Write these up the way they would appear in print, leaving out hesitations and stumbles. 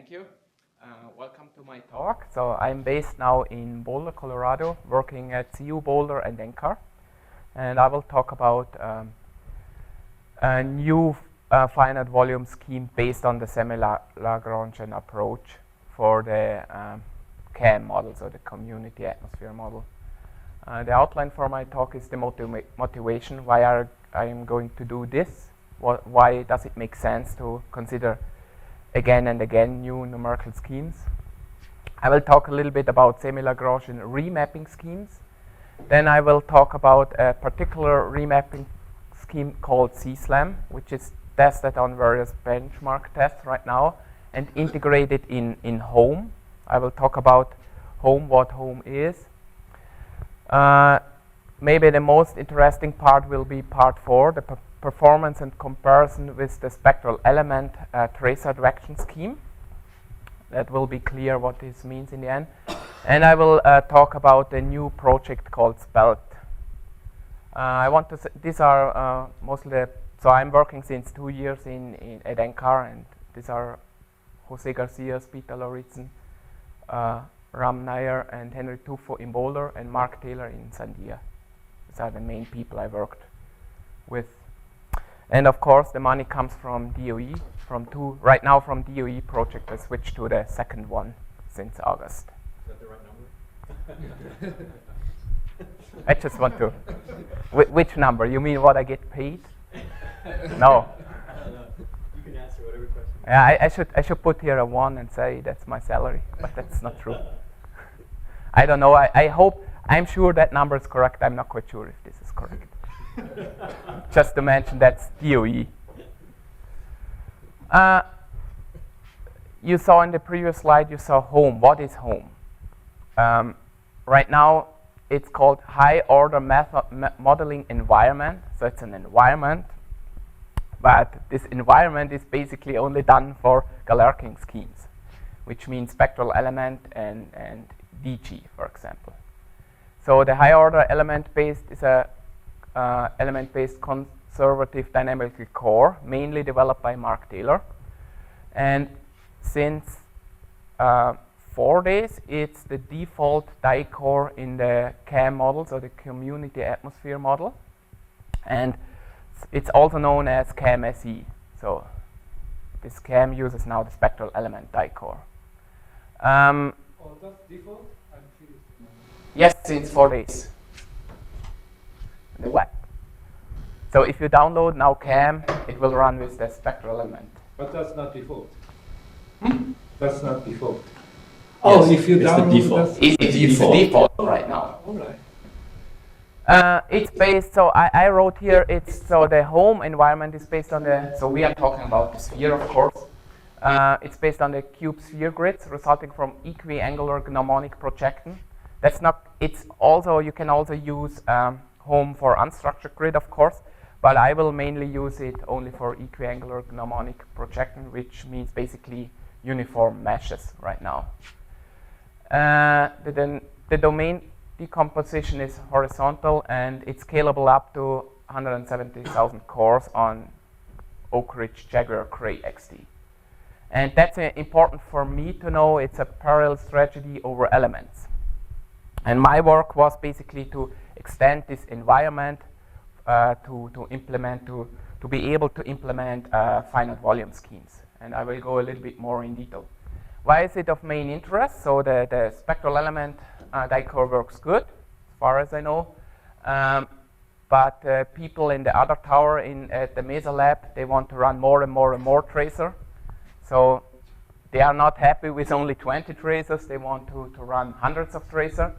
Thank you. Welcome to my talk. So I'm based now in Boulder, Colorado, working at CU Boulder and NCAR. And I will talk about a new finite volume scheme based on the semi-Lagrangian approach for the CAM model, so the community atmosphere model. The outline for my talk is the motivation. Why I am going to do this? Why does it make sense to consider again and again new numerical schemes? I will talk a little bit about semi-Lagrangian remapping schemes. Then I will talk about a particular remapping scheme called CSLAM, which is tested on various benchmark tests right now and integrated in Home. I will talk about Home, what Home is. Maybe the most interesting part will be part 4, the performance and comparison with the spectral element tracer direction scheme. That will be clear what this means in the end. And I will talk about a new project called SPELT. I want to say these are mostly, so I'm working since 2 years at NCAR, and these are Jose Garcia, Peter Lauritsen, Ram Nair, and Henry Tufo in Boulder, and Mark Taylor in Sandia. These are the main people I worked with. And of course, the money comes from DOE, right now from DOE project. I switched to the second one since August. Is that the right number? I just want to, which number? You mean what I get paid? No. You can answer whatever question. Yeah, I should put here a 1 and say that's my salary, but that's not true. I don't know. I'm sure that number is correct. I'm not quite sure if this is correct. Just to mention that's DOE. You saw in the previous slide, you saw Home. What is Home? Right now, it's called high order modeling environment. So it's an environment, but this environment is basically only done for Galerkin schemes, which means spectral element and DG, for example. So the high order element-based is a element-based conservative dynamical core, mainly developed by Mark Taylor. And since 4 days, it's the default die core in the CAM model, so the community atmosphere model. And it's also known as CAM SE. So this CAM uses now the spectral element die core. Oh, that's default? I'm curious. Yes, since 4 days. The web. So if you download now CAM, it will run with the spectral element. But that's not default. Hmm? That's not default. Oh, Yes, if you it's the download default. that's It's the default right now. all right. It's based, so I wrote here, so the Home environment is based on so we are talking about the sphere, of course. It's based on the cube sphere grids resulting from equiangular gnomonic projection. That's not, it's also, you can also use Home for unstructured grid, of course, but I will mainly use it only for equiangular gnomonic projection, which means basically uniform meshes right now. The domain decomposition is horizontal, and it's scalable up to 170,000 cores on Oak Ridge Jaguar Cray XD. And that's important for me to know. It's a parallel strategy over elements. And my work was basically to extend this environment to be able to implement finite volume schemes. And I will go a little bit more in detail. Why is it of main interest? So the spectral element die core works good, as far as I know. But people in the other tower at the Mesa lab, they want to run more and more and more tracer. So they are not happy with only 20 tracers. They want to run hundreds of tracer.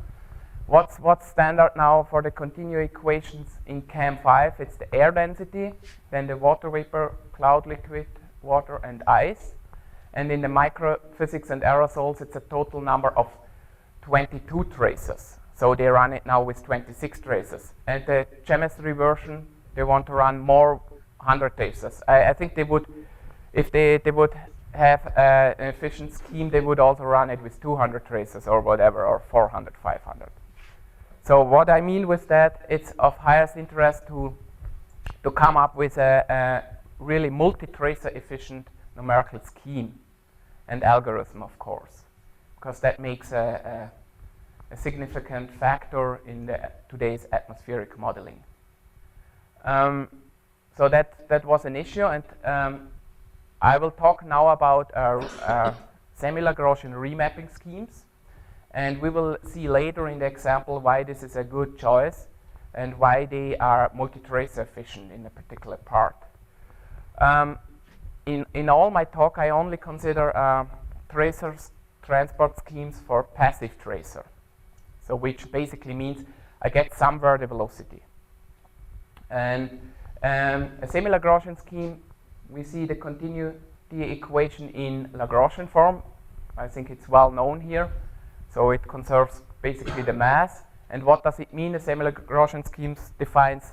What's standard now for the continuum equations in CAM5? It's the air density, then the water vapor, cloud, liquid, water, and ice. And in the microphysics and aerosols, it's a total number of 22 tracers. So they run it now with 26 tracers. And the chemistry version, they want to run more 100 tracers. I think they would, if they would have an efficient scheme, they would also run it with 200 tracers or whatever, or 400, 500. So what I mean with that, it's of highest interest to come up with a really multi-tracer efficient numerical scheme. and algorithm, of course, because that makes a significant factor in today's atmospheric modeling. So that was an issue, and I will talk now about semi-Lagrangian remapping schemes, and we will see later in the example why this is a good choice and why they are multi-tracer efficient in a particular part. In all my talk, I only consider tracers transport schemes for passive tracer, so which basically means I get somewhere the velocity. And a semi-Lagrangian scheme, we see the continuity equation in Lagrangian form. I think it's well known here. So it conserves basically the mass. And what does it mean? A semi-Lagrangian scheme defines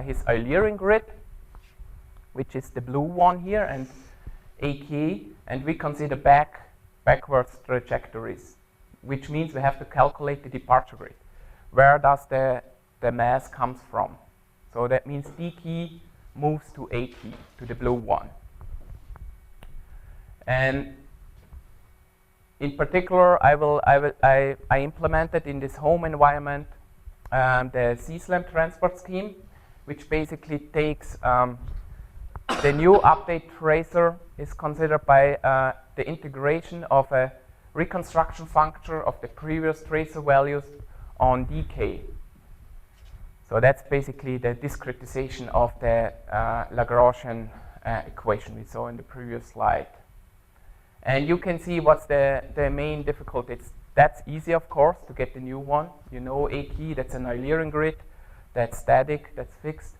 his Eulerian grid, which is the blue one here, and AK, and we consider backwards trajectories, which means we have to calculate the departure grid. Where does the mass comes from? So that means DK moves to AK, to the blue one. And in particular, I implemented in this home environment the CSLAM transport scheme, which basically takes the new update tracer is considered by the integration of a reconstruction function of the previous tracer values on DK. So that's basically the discretization of the Lagrangian equation we saw in the previous slide. And you can see what's the main difficulty. That's easy, of course, to get the new one. You know AK, that's an Eulerian grid, that's static, that's fixed.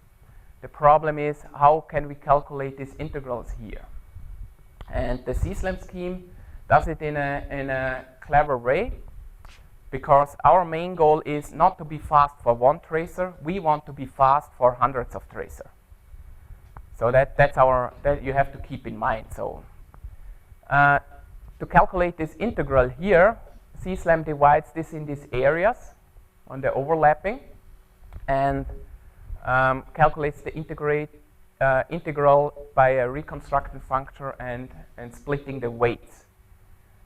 The problem is, how can we calculate these integrals here? And the CSLAM scheme does it in a clever way, because our main goal is not to be fast for one tracer. We want to be fast for hundreds of tracers. So that you have to keep in mind. So to calculate this integral here, CSLAM divides this in these areas on the overlapping, and calculates the integral by a reconstructed function and splitting the weights.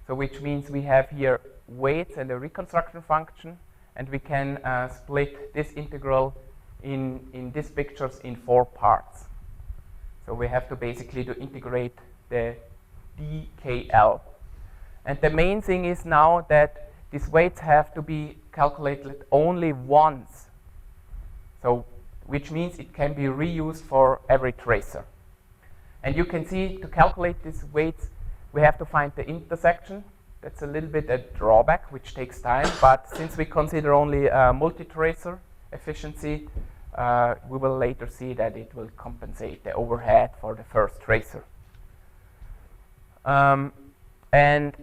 So which means we have here weights and a reconstruction function, and we can split this integral in these pictures in 4 parts. So we have to basically to integrate the dKl. And the main thing is now that these weights have to be calculated only once. So which means it can be reused for every tracer. And you can see to calculate these weights, we have to find the intersection. That's a little bit a drawback, which takes time. But since we consider only multi-tracer efficiency, we will later see that it will compensate the overhead for the first tracer. And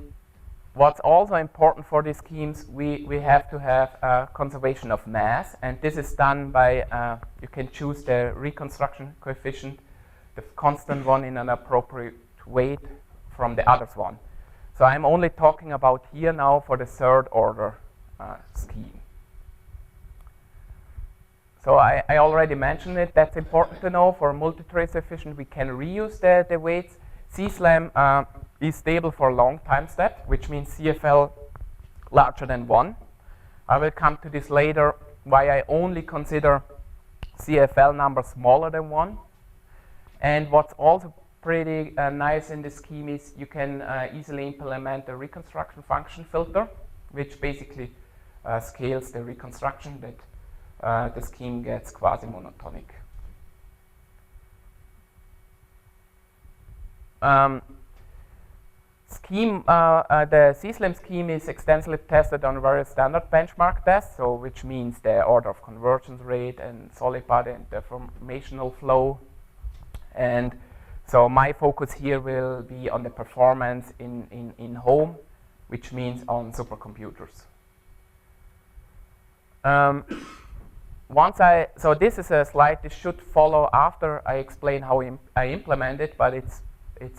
what's also important for these schemes, we have to have conservation of mass, and this is done by, you can choose the reconstruction coefficient, the constant one in an appropriate weight from the others one. So I'm only talking about here now for the 3rd order scheme. So I already mentioned it. That's important to know. For multi-tracer efficient, we can reuse the weights. CSLAM is stable for a long time step, which means CFL larger than 1. I will come to this later, why I only consider CFL numbers smaller than 1. And what's also pretty nice in this scheme is you can easily implement a reconstruction function filter, which basically scales the reconstruction that the scheme gets quasi-monotonic. The CSLAM scheme is extensively tested on various standard benchmark tests, so which means the order of convergence rate and solid body and deformational flow. And so my focus here will be on the performance in home, which means on supercomputers. So this is a slide this should follow after I explain how I implement it, but it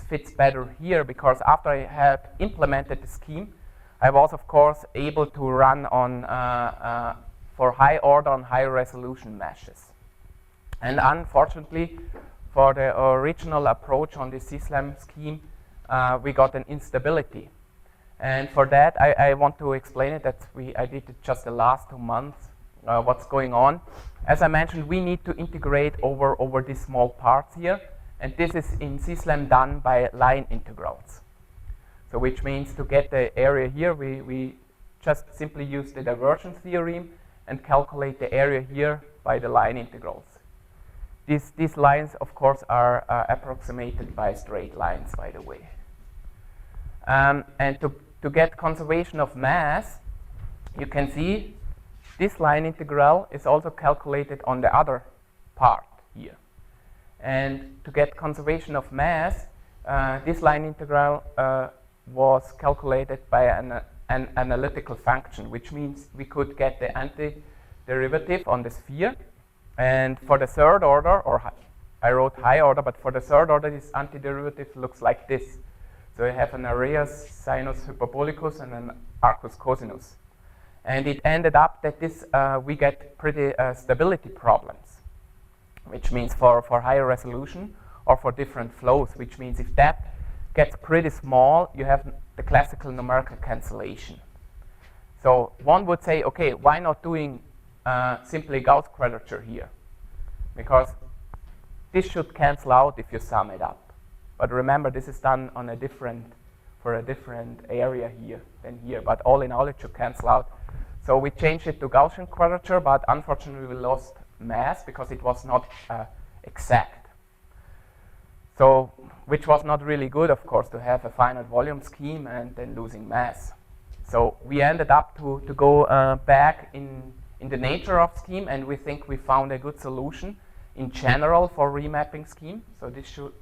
fits better here because after I had implemented the scheme, I was of course able to run on for high order and high resolution meshes. And unfortunately, for the original approach on the CSLAM scheme, we got an instability. And for that, I want to explain it. I did it just the last 2 months, what's going on. As I mentioned, we need to integrate over these small parts here. And this is in CSLAM done by line integrals. So which means to get the area here, we just simply use the divergence theorem and calculate the area here by the line integrals. These lines, of course, are approximated by straight lines, by the way. And to get conservation of mass, you can see this line integral is also calculated on the other part here. And to get conservation of mass, this line integral was calculated by an analytical function, which means we could get the antiderivative on the sphere. And for the third order, or I wrote high order, but for the third order, this antiderivative looks like this. So you have an Arrhenius sinus hyperbolicus and an arcus cosinus. And it ended up that this we get pretty stability problems, which means for higher resolution or for different flows, which means if that gets pretty small, you have the classical numerical cancellation. So one would say, okay, why not doing simply Gauss quadrature here? Because this should cancel out if you sum it up. But remember, this is done on for a different area here than here. But all in all, it should cancel out. So we changed it to Gaussian quadrature, but unfortunately we lost mass because it was not exact. So, which was not really good, of course, to have a finite volume scheme and then losing mass. So we ended up to go back in the nature of scheme, and we think we found a good solution in general for remapping scheme. So this should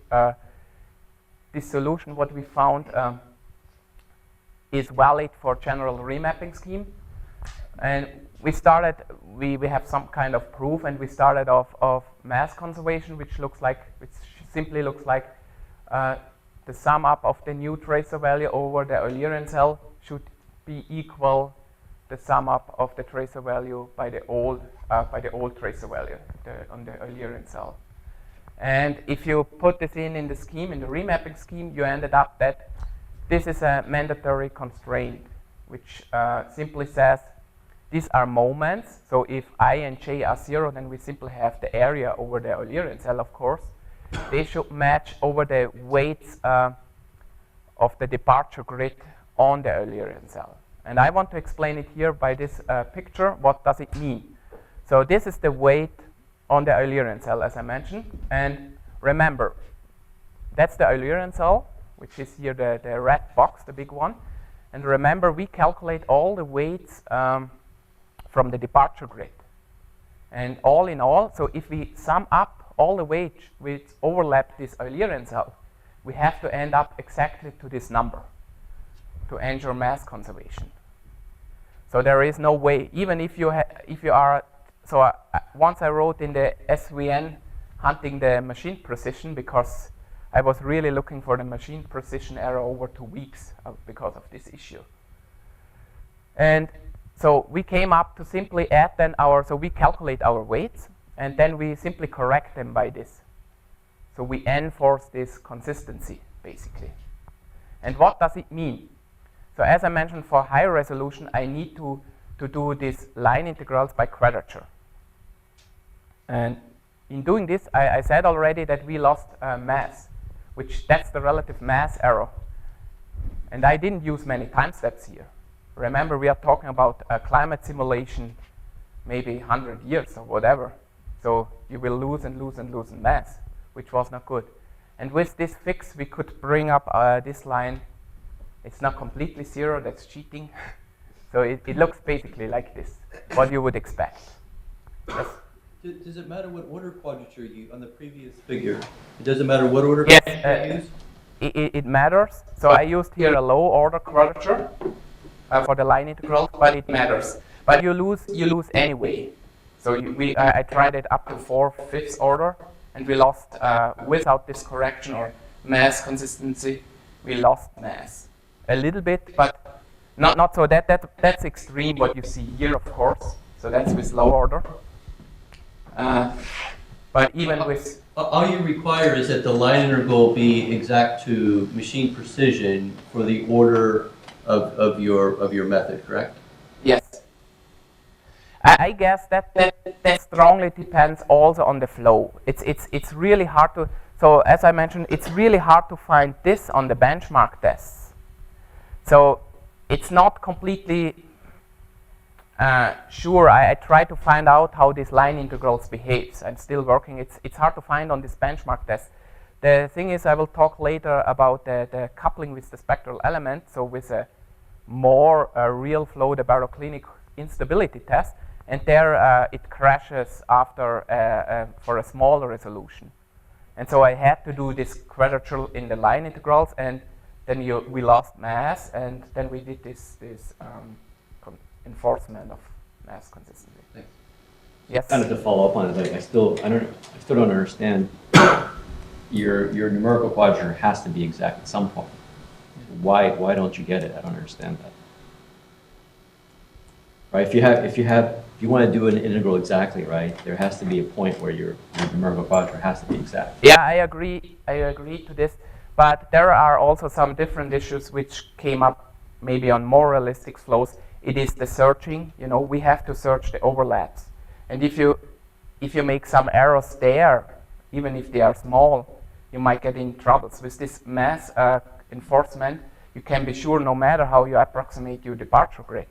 this solution, what we found, is valid for general remapping scheme. And we have some kind of proof, and we started off of mass conservation, which simply looks like the sum up of the new tracer value over the Eulerian cell should be equal the sum up of the tracer value by the old tracer value on the Eulerian cell. And if you put this in the scheme, in the remapping scheme, you ended up that this is a mandatory constraint, which simply says these are moments. So if I and j are 0, then we simply have the area over the Eulerian cell, of course. They should match over the weights of the departure grid on the Eulerian cell. And I want to explain it here by this picture. What does it mean? So this is the weight on the Eulerian cell, as I mentioned. And remember, that's the Eulerian cell, which is here the red box, the big one. And remember, we calculate all the weights from the departure grid. And all in all, so if we sum up all the weights which overlap this Eulerian cell, we have to end up exactly to this number to ensure mass conservation. So there is no way, even if you are, so once I wrote in the SVN hunting the machine precision, because I was really looking for the machine precision error over 2 weeks because of this issue. And so we came up to simply add then so we calculate our weights, and then we simply correct them by this. So we enforce this consistency, basically. And what does it mean? So as I mentioned, for high resolution, I need to do these line integrals by quadrature. And in doing this, I said already that we lost mass, that's the relative mass error. And I didn't use many time steps here. Remember, we are talking about a climate simulation, maybe 100 years or whatever. So you will lose and lose and lose in mass, which was not good. And with this fix, we could bring up this line. It's not completely 0, that's cheating. So it looks basically like this, what you would expect. Yes? Does it matter what order quadrature you on the previous figure? It doesn't matter what order quadrature you use? It matters. So I used here a low order quadrature for the line integral, but it matters. But you lose anyway. So I tried it up to 4/5 order, and we lost without this correction or mass consistency. We lost mass a little bit, but not so that's extreme what you see here, of course. So that's with low order. But even with All you require is that the line integral be exact to machine precision for the order of your method, correct? yes, I guess that strongly depends also on the flow. It's really hard to. So as I mentioned, it's really hard to find this on the benchmark tests. So it's not completely sure. I try to find out how this line integrals behaves. I'm still working. It's hard to find on this benchmark test. The thing is, I will talk later about the coupling with the spectral element. So with a more real flow, the baroclinic instability test, and there it crashes after for a smaller resolution. And so I had to do this quadrature in the line integrals, and then we lost mass, and then we did this enforcement of mass consistency. Thanks. Yes. Kind of to follow up on it, like I still don't understand. Your numerical quadrature has to be exact at some point. Why don't you get it? I don't understand that. Right? If you want to do an integral exactly, right, there has to be a point where your numerical quadrature has to be exact. Yeah, I agree to this, but there are also some different issues which came up maybe on more realistic flows. It is the searching. We have to search the overlaps, and if you make some errors there, even if they are small, you might get in troubles. With this mass enforcement, you can be sure no matter how you approximate your departure grid.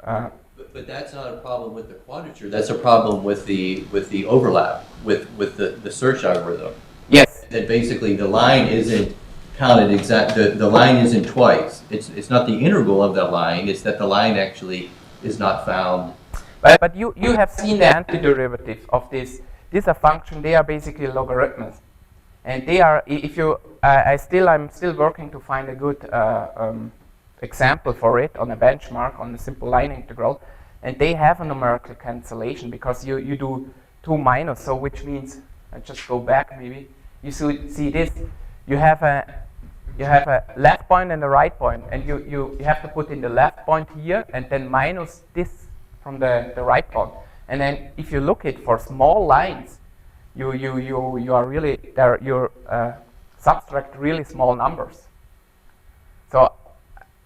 But that's not a problem with the quadrature. That's a problem with the overlap with the search algorithm. Yes. That basically the line isn't counted exact. The line isn't twice. It's not the integral of that line. It's that the line actually is not found. But you have seen the antiderivative of this. These are functions. They are basically logarithms, and they are. If you, I'm still working to find a good example for it on a benchmark on a simple line integral, and they have a numerical cancellation because you do 2 minus, so which means I just go back maybe. You see this. You have a left point and a right point, and you have to put in the left point here and then minus this from the right point. And then if you look at for small lines, you are really there. You subtract really small numbers. So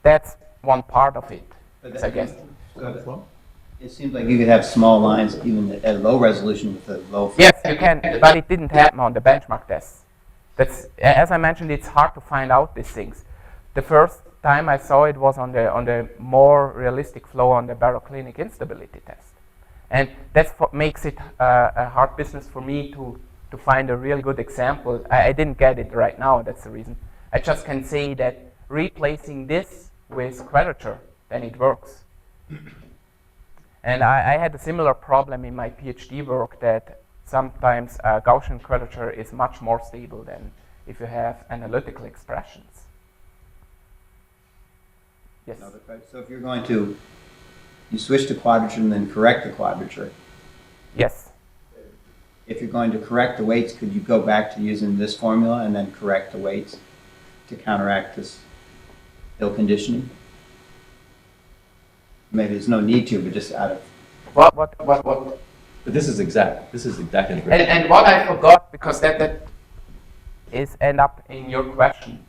that's one part of it, I guess. It seems like you could have small lines even at a low resolution with a low. Yes, you can, but it didn't happen on the benchmark tests. That's, as I mentioned, it's hard to find out these things. The first time I saw it was on the more realistic flow on the baroclinic instability test, and that's what makes it a hard business for me to find a real good example. I didn't get it right now. That's the reason. I just can say that replacing this with quadrature, then it works. And I had a similar problem in my PhD work that sometimes Gaussian quadrature is much more stable than if you have analytical expressions. Yes? So if you're going to, you switch to quadrature and then correct the quadrature. Yes. If you're going to correct the weights, could you go back to using this formula and then correct the weights to counteract this ill conditioning? Maybe there's no need to, but just out of... What? But this is exact. This is exact integration. And what I forgot, because that is end up in your question.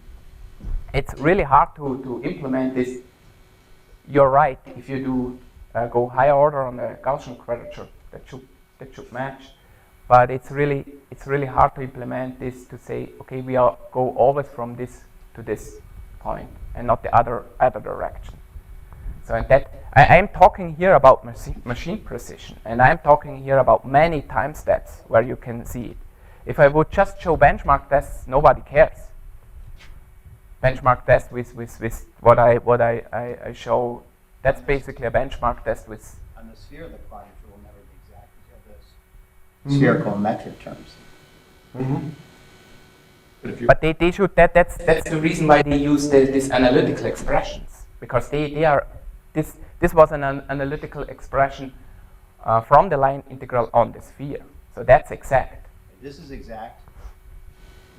It's really hard to implement this. You're right. If you do go higher order on the Gaussian quadrature, that should match. But it's really hard to implement this to say, okay, we go always from this to this point and not the other direction. So I'm talking here about machine precision, and I'm talking here about many time steps where you can see it. If I would just show benchmark tests, nobody cares. Benchmark test with what I show, that's basically a benchmark test with. On the sphere, the quadrature will never be exact. You have those spherical metric terms. Mm-hmm. But But they should. That's the reason why they use these analytical expressions, because they are. This was an analytical expression from the line integral on the sphere. So that's exact. This is exact,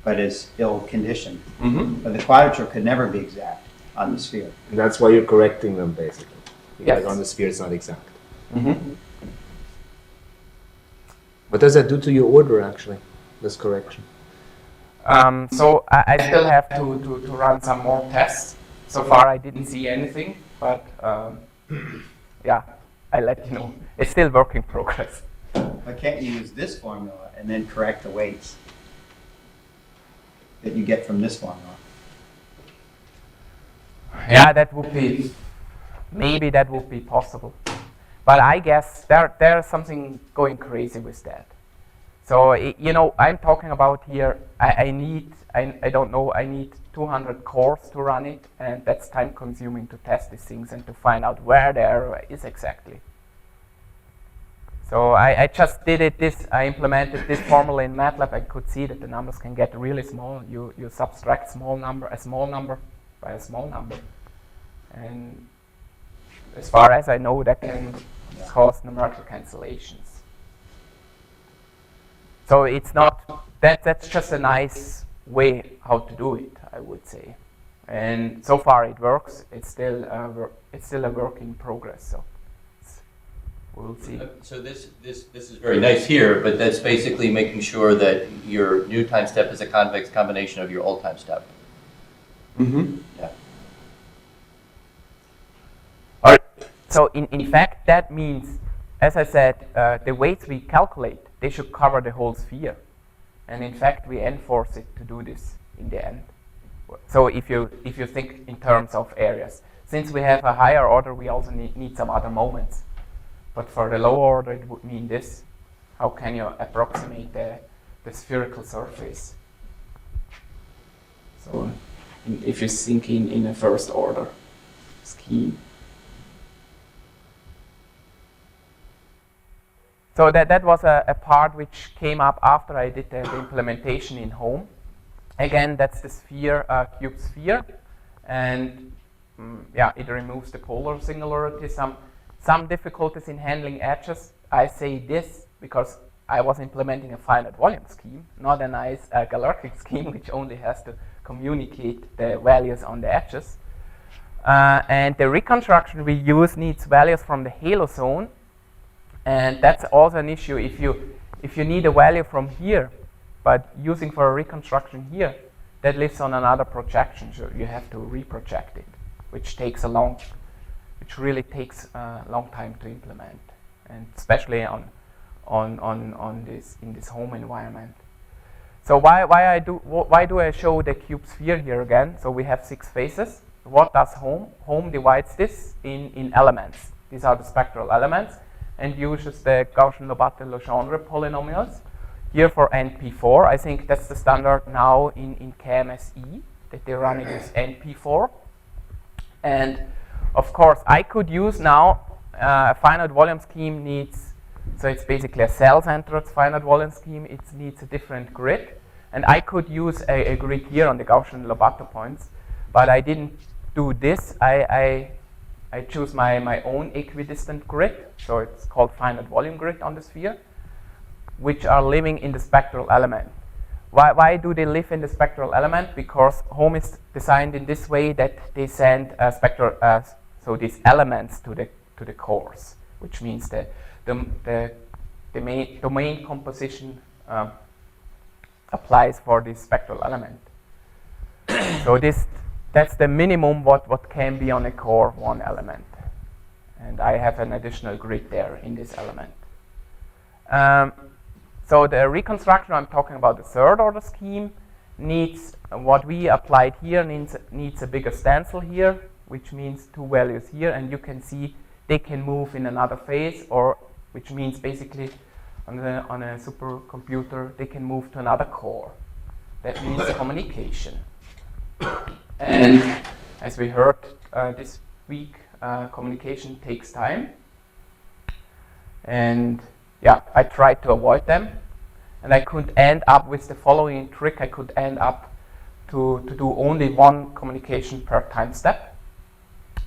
but it's ill conditioned. Mm-hmm. But the quadrature could never be exact on the sphere. And that's why you're correcting them, basically. Because Yes. on the sphere it's not exact. Mm-hmm. What does that do to your order, actually, this correction? So I still have to run some more tests. So far I didn't see anything, but yeah, I'll let you know. It's still work in progress. But can't you use this formula and then correct the weights that you get from this formula? Yeah, that would be, maybe that would be possible. But I guess there's something going crazy with that. So, you know, I'm talking about here, I don't know, I need 200 cores to run it, and that's time consuming to test these things and to find out where the error is exactly. So I just did it, I implemented this formula in MATLAB. I could see that the numbers can get really small. You subtract a small number by a small number. And as far as I know, that can cause numerical cancellations. So it's not, that's just a nice way how to do it, I would say. And so far it works. It's still a work in progress. So we'll see. So this is very nice here, but that's basically making sure that your new time step is a convex combination of your old time step. Mm-hmm. Yeah. All right. So in fact, that means, as I said, the weights we calculate, they should cover the whole sphere. And in fact, we enforce it to do this in the end. So if you think in terms of areas, since we have a higher order, we also need some other moments. But for the lower order, it would mean this. How can you approximate the spherical surface? So if you think in a first order scheme. So that was a part which came up after I did the implementation in home. Again, that's the sphere, cube sphere. And yeah, it removes the polar singularity. Some difficulties in handling edges. I say this because I was implementing a finite volume scheme, not a nice Galerkic scheme, which only has to communicate the values on the edges. And the reconstruction we use needs values from the halo zone. And that's also an issue if you need a value from here, but using for a reconstruction here, that lives on another projection, so you have to reproject it, which really takes a long time to implement, and especially in this home environment. So why do I show the cube sphere here again? So we have 6 faces. What does home? Home divides this in elements. These are the spectral elements, and uses the Gaussian-Lobato-Legendre polynomials. Here for NP4, I think that's the standard now in KMSE, that they're running with NP4. And of course, I could use now a finite volume scheme needs, so it's basically a cell-centered finite volume scheme. It needs a different grid. And I could use a grid here on the Gaussian-Lobato points, but I didn't do this. I choose my own equidistant grid, so it's called finite volume grid on the sphere, which are living in the spectral element. Why do they live in the spectral element? Because home is designed in this way that they send spectral, so these elements to the cores, which means the main domain composition applies for this spectral element. So that's the minimum what can be on a core one element. And I have an additional grid there in this element. So the reconstruction, I'm talking about the third order scheme, needs what we applied here needs a bigger stencil here, which means 2 values here, and you can see they can move in another phase, or which means basically on a supercomputer they can move to another core. That means communication. And as we heard this week, communication takes time. And yeah, I tried to avoid them. And I could end up with the following trick. I could end up to do only one communication per time step,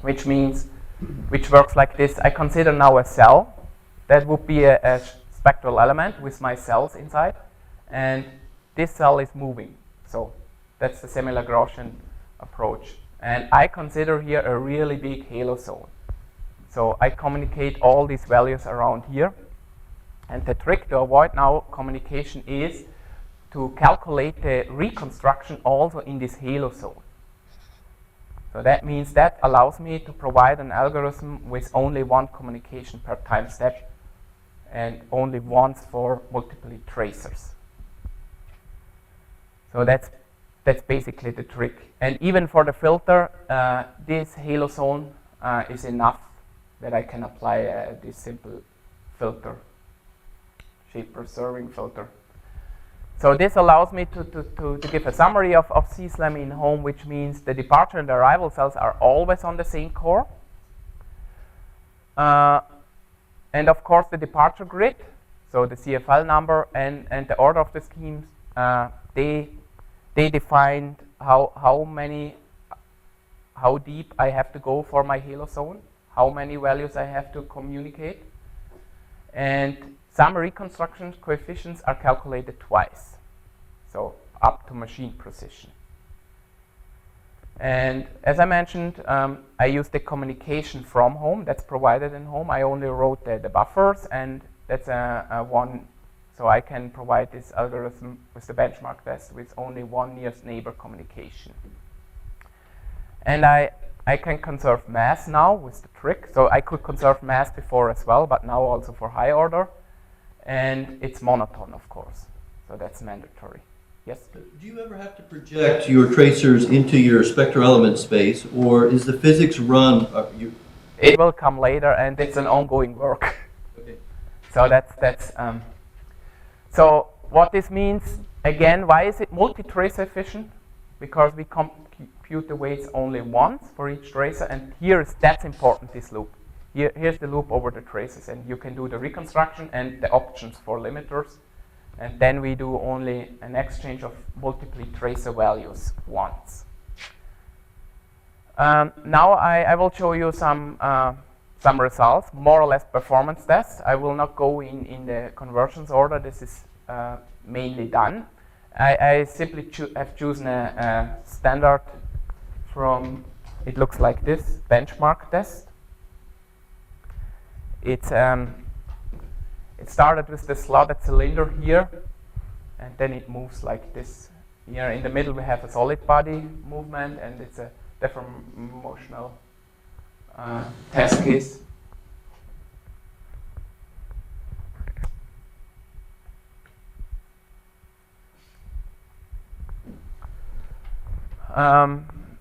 which works like this. I consider now a cell. That would be a spectral element with my cells inside. And this cell is moving. So that's the semi-Lagrangian approach. And I consider here a really big halo zone. So I communicate all these values around here. And the trick to avoid now communication is to calculate the reconstruction also in this halo zone. So that means that allows me to provide an algorithm with only one communication per time step and only once for multiple tracers. So that's basically the trick. And even for the filter, this halo zone is enough that I can apply this simple filter, shape preserving filter. So this allows me to give a summary of CSLAM in home, which means the departure and the arrival cells are always on the same core. And of course the departure grid, so the CFL number and the order of the schemes, they defined how deep I have to go for my halo zone, how many values I have to communicate. And some reconstruction coefficients are calculated twice, so up to machine precision. And as I mentioned, I use the communication from home that's provided in home. I only wrote the buffers, and that's a one, so I can provide this algorithm with the benchmark test with only one nearest neighbor communication. And I can conserve mass now with the trick. So I could conserve mass before as well, but now also for high order. And it's monotone, of course. So that's mandatory. Yes? Do you ever have to project your tracers into your spectral element space, or is the physics run? It will come later, and it's an ongoing work. Okay. So that's so what this means, again, why is it multi-tracer efficient? Because we compute the weights only once for each tracer, and that's important, this loop. Here's the loop over the traces, and you can do the reconstruction and the options for limiters, and then we do only an exchange of multiple tracer values once. Now I will show you some results, more or less performance tests. I will not go in the conversions order. This is mainly done. I simply have chosen a standard from, it looks like this, benchmark test. It started with the slotted cylinder here, and then it moves like this. Here in the middle we have a solid body movement, and it's a deformational test case.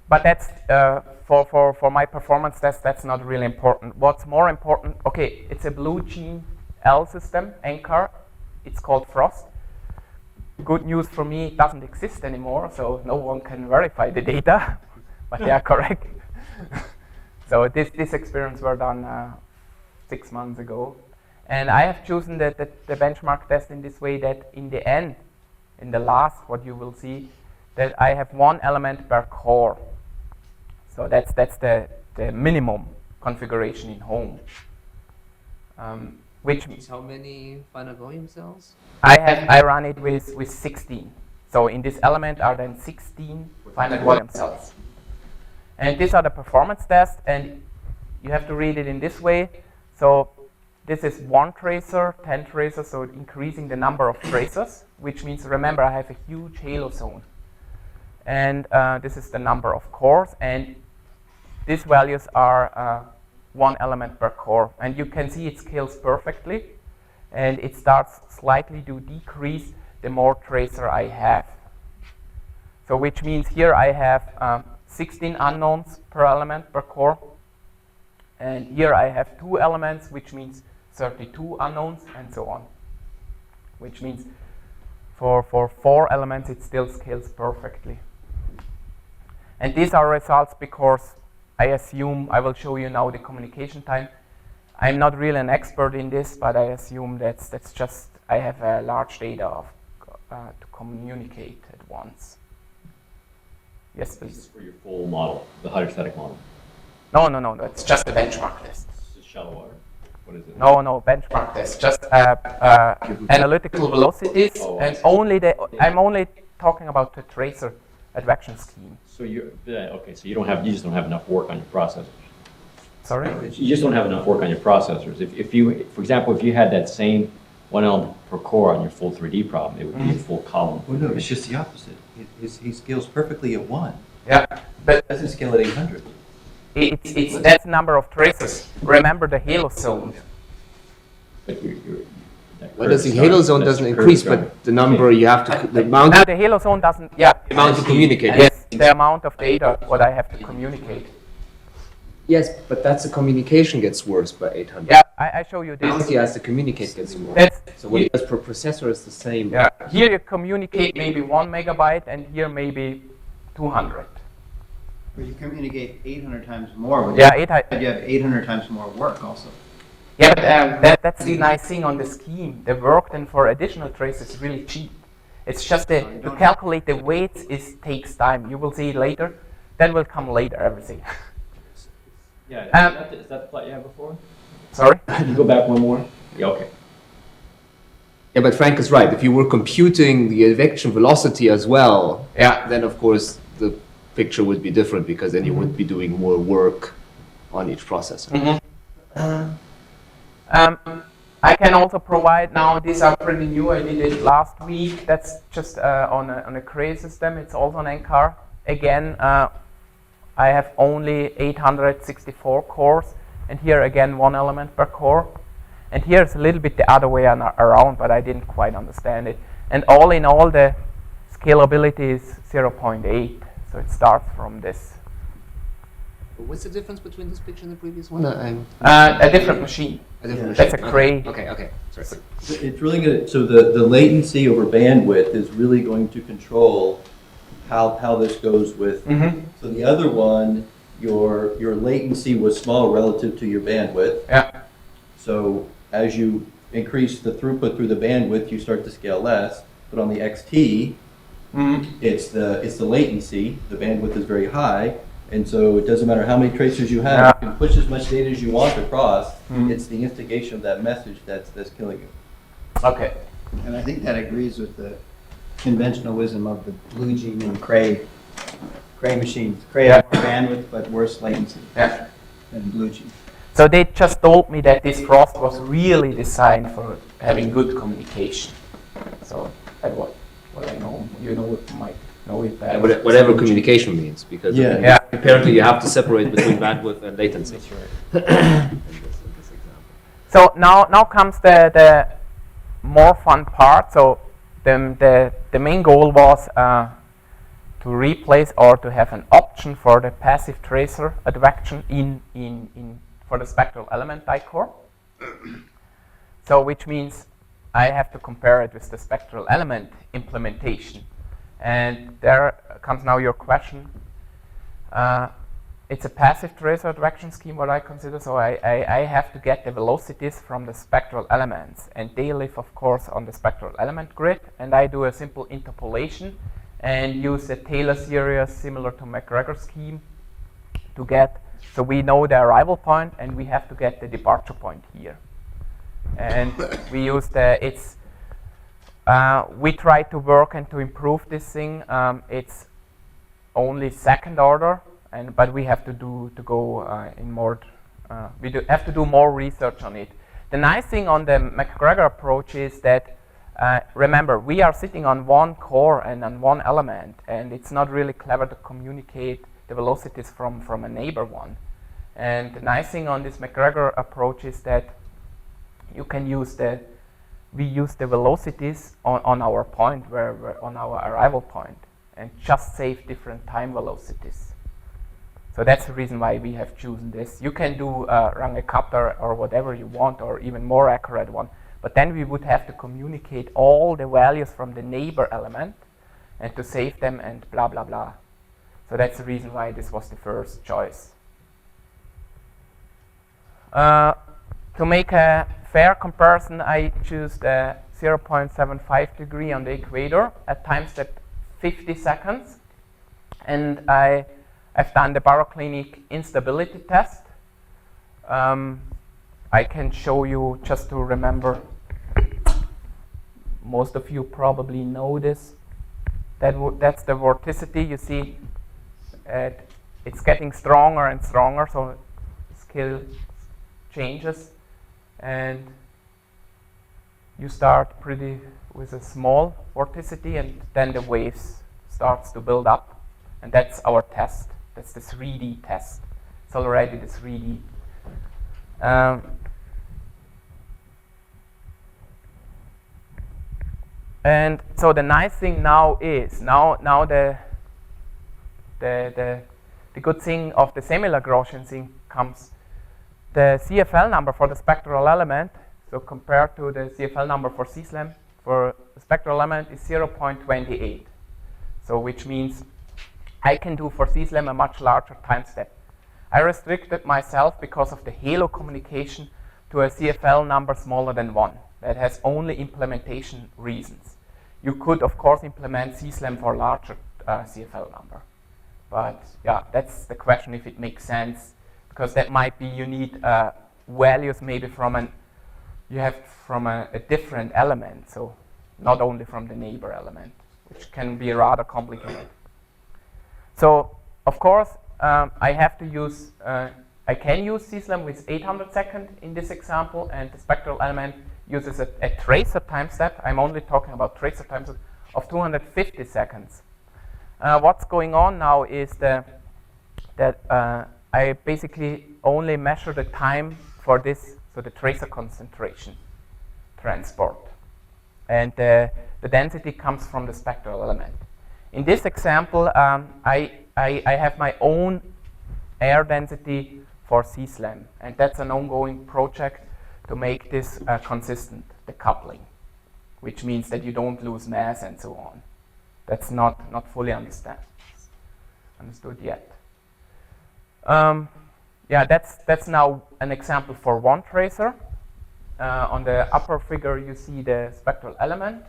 But that's for my performance test, that's not really important. What's more important, okay, it's a blue gene L system, NCAR. It's called Frost. Good news for me, it doesn't exist anymore, so no one can verify the data, but they are correct. So this experiments were done 6 months ago. And I have chosen the benchmark test in this way that in the end, in the last, what you will see, that I have one element per core. So that's the minimum configuration in home. Which means how many finite volume cells? I run it with 16. So in this element are then 16 finite volume cells. And these are the performance tests, and you have to read it in this way. So this is 1 tracer, 10 tracers, so increasing the number of tracers, which means, remember, I have a huge halo zone. And this is the number of cores, and these values are 1 element per core. And you can see it scales perfectly, and it starts slightly to decrease the more tracer I have. So which means here I have 16 unknowns per element per core, and here I have 2 elements, which means 32 unknowns, and so on. Which means for 4 elements it still scales perfectly. And these are results because I assume, I will show you now the communication time. I'm not really an expert in this, but I assume that's just, I have a large data to communicate at once. Yes, This is please. for your full model, the hydrostatic model. No, that's just a benchmark test. This is shallow water. What is it? No, benchmark test, just analytical velocities, Oh, and I see. I'm only talking about the tracer advection scheme. So okay, so you just don't have enough work on your processors. Sorry? You just don't have enough work on your processors. If you, for example, if you had that same one element per core on your full 3D problem. It would be a full column. Well, no, it's just the opposite. He scales perfectly at 1. Yeah, but It doesn't scale at 800. it's that's number of traces. Remember the halo zone. But that Well, curve the is halo not- zone that's doesn't curve increase, going- but the number you have to, the amount, Now the halo zone doesn't. Yeah, amount to communicate. yes, the amount of data what I have to communicate. Yes, but that's the communication gets worse by 800. Yeah, I show you The amount this. he has to communicate gets worse. That's So what it does per processor is the same. yeah. Here you communicate maybe 1 megabyte, and here maybe 200. Where you communicate 800 times more. With Yeah, you have 800 times more work also. Yeah, but that's the nice thing on the scheme. The work then for additional traces is really cheap. It's just to calculate the weights takes time. You will see it later. That will come later, everything. Yeah, is that the plot you had before? Sorry? Can you go back one more? Yeah, okay. Yeah, but Frank is right. If you were computing the ejection velocity as well, Yeah. then of course the picture would be different because then you would be doing more work on each processor. I can also provide now, these are pretty new, I did it last week. That's just on a Cray system, it's also an NCAR. Again, I have only 864 cores, and here again 1 element per core. And here it's a little bit the other way around, but I didn't quite understand it. And all in all, the scalability is 0.8, so it starts from this. What's the difference between this picture and the previous one? A different machine. A different That's a machine. Cray. Okay, sorry. It's really good. So the latency over bandwidth is really going to control how this goes with. So the other one, your latency was small relative to your bandwidth. Yeah. So as you increase the throughput through the bandwidth, you start to scale less. But on the XT, it's the latency. The bandwidth is very high, and so it doesn't matter how many tracers you have. Yeah. You can push as much data as you want across. It's the instigation of that message that's killing you. Okay. And I think that agrees with the conventional wisdom of the Blue Gene and Cray machines. Cray have more bandwidth but worse latency Yeah. than Blue Gene. So they just told me that this frost was really designed for having good communication. So that's what I know. You know, might know it better. Whatever communication means, because Yeah. apparently you have to separate between bandwidth and latency. So now comes the more fun part. So the main goal was to replace or to have an option for the passive tracer advection for the spectral element die-core. So which means I have to compare it with the spectral element implementation. And there comes now your question. It's a passive tracer advection scheme, what I consider. So I have to get the velocities from the spectral elements. And they live, of course, on the spectral element grid. And I do a simple interpolation and use a Taylor series similar to McGregor scheme to get. So we know the arrival point, and we have to get the departure point here. And we use we try to work and to improve this thing. It's only second order, but we have to go in more. We have to do more research on it. The nice thing on the McGregor approach is that remember, we are sitting on one core and on one element, and it's not really clever to communicate the velocities from a neighbor one. And the nice thing on this McGregor approach is that you can use we use the velocities on our point, on our arrival point, and just save different time velocities. So that's the reason why we have chosen this. You can do Rangekapta or whatever you want, or even more accurate one. But then we would have to communicate all the values from the neighbor element and to save them and blah, blah, blah. So that's the reason why this was the first choice. To make a fair comparison, I choose the 0.75 degree on the equator at time step 50 seconds. And I've done the baroclinic instability test. I can show you just to remember. Most of you probably know this. That's the vorticity. You see, it's getting stronger and stronger, so scale changes. And you start pretty with a small vorticity, and then the waves starts to build up, and that's our test. That's the 3D test. It's already the 3D. And so the nice thing now is now the good thing of the semi-Lagrangian thing comes. The CFL number for the spectral element, so compared to the CFL number for C-SLAM, for the spectral element is 0.28. So which means I can do for C-SLAM a much larger time step. I restricted myself because of the halo communication to a CFL number smaller than 1. That has only implementation reasons. You could, of course, implement C-SLAM for a larger CFL number. But yeah, that's the question if it makes sense, because that might be you need values maybe from a different element, so not only from the neighbor element, which can be rather complicated. So, of course, I have to use, I can use C-SLAM with 800 seconds in this example, and the spectral element uses a tracer time step. I'm only talking about tracer time step of 250 seconds. What's going on now is that I basically only measure the time for this, so the tracer concentration transport. And the density comes from the spectral element. In this example, I have my own air density for C-SLAM, and that's an ongoing project to make this consistent, the coupling, which means that you don't lose mass and so on. That's not fully understood yet. Yeah, that's now an example for one tracer. On the upper figure, you see the spectral element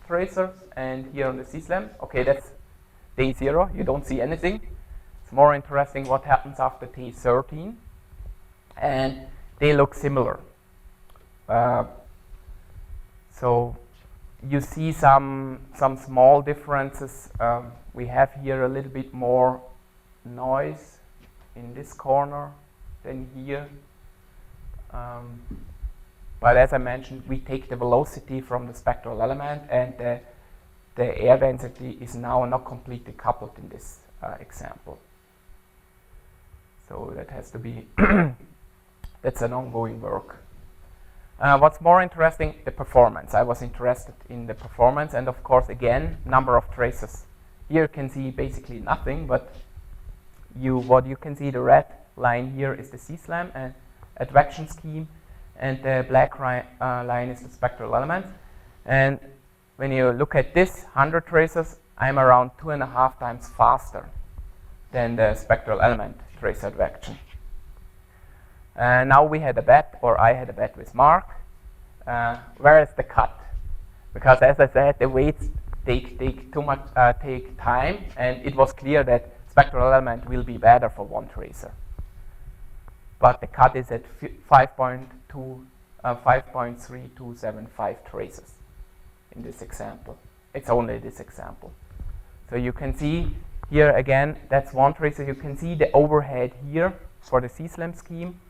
tracers, and here on the C-SLAM, okay, that's day 0. You don't see anything. It's more interesting what happens after day 13, and they look similar. So you see some small differences. We have here a little bit more noise in this corner than here. But as I mentioned, we take the velocity from the spectral element, and the air density is now not completely coupled in this example. So that has to be, that's an ongoing work. What's more interesting, the performance. I was interested in the performance, and of course, again, number of traces. Here you can see basically nothing, but what you can see, the red line here is the C-SLAM and advection scheme, and the black line is the spectral element. And when you look at this 100 traces, I'm around 2.5 times faster than the spectral element tracer advection. Now we had a bet, or I had a bet with Mark. Where is the cut? Because as I said, the weights take time, and it was clear that spectral element will be better for one tracer. But the cut is at 5.3275 traces in this example. It's only this example. So you can see here again, that's one tracer. You can see the overhead here for the C-SLAM scheme.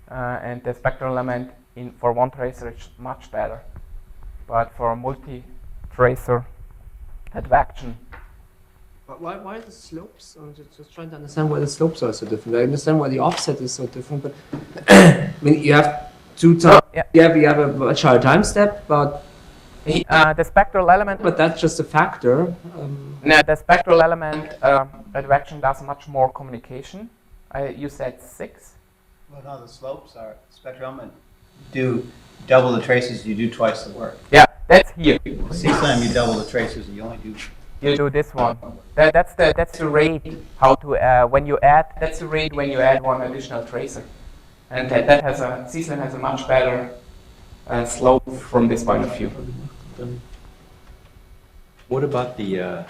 And the spectral element for one tracer is much better. But for a multi-tracer advection. But why are the slopes? I'm just trying to understand why the slopes are so different. I understand why the offset is so different, but I mean, you have two times. Yeah. You have a much higher time step, but the spectral element. but that's just a factor. No, the spectral element advection does much more communication. You said 6. Well, no, the slopes are spectral element. Do double the traces, you do twice the work. Yeah, that's here. C-SLAM, you double the traces, and you only do. You do this one. That's the rate. How to when you add. That's the rate when you add one additional tracer, and that has a C-SLAM has a much better slope from this point of view. What about the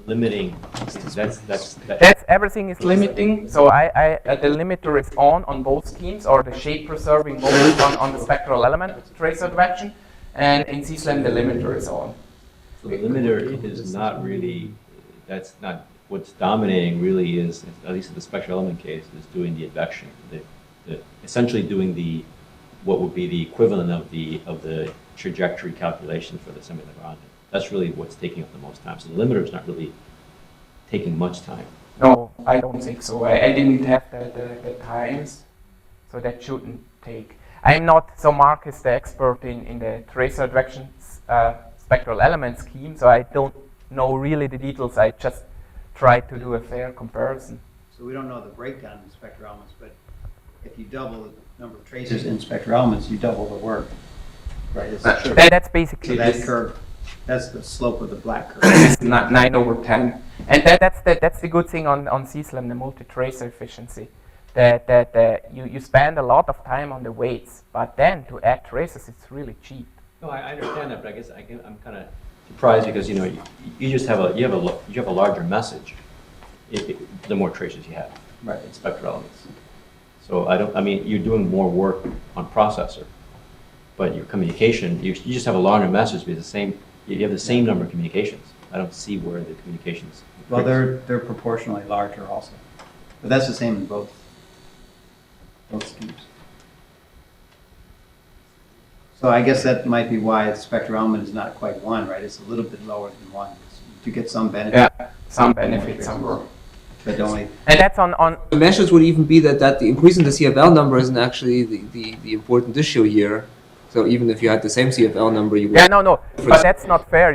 limiting? That's Everything is limiting. So the limiter is on both schemes, or the shape preserving both on the spectral element tracer advection, and in C-SLAM the limiter is on. So the limiter is not really, that's not what's dominating really is, at least in the spectral element case, is doing the advection, essentially doing the what would be the equivalent of the trajectory calculation for the semi-Lagrangian. That's really what's taking up the most time. So the limiter is not really taking much time. No, I don't think so. I didn't have the times, so that shouldn't take. I'm not, so Mark is the expert in the tracer direction spectral element scheme, so I don't know really the details. I just try to do a fair comparison. So we don't know the breakdown in spectral elements, but if you double the number of tracers in spectral elements, you double the work, right? That's basically So that this. curve, that's the slope of the black curve. It's 9/10, and that's the good thing on CSLAM, the multi-tracer efficiency. That you spend a lot of time on the weights, but then to add tracers, it's really cheap. No, I understand that, but I guess I'm kind of surprised because you just have a larger message. The more tracers you have, Right. in spectral elements. So I mean, you're doing more work on processor, but your communication, you just have a larger message because you have the same number of communications. I don't see where the communications. Well, they're proportionally larger also, but that's the same in both schemes. So I guess that might be why the spectral element is not quite 1, right? It's a little bit lower than 1. You get some benefit. Yeah, some benefit somewhere. But only, And that's on The measures would even be that the increase in the CFL number isn't actually the important issue here. So even if you had the same CFL number, you would. yeah, no, but that's not fair,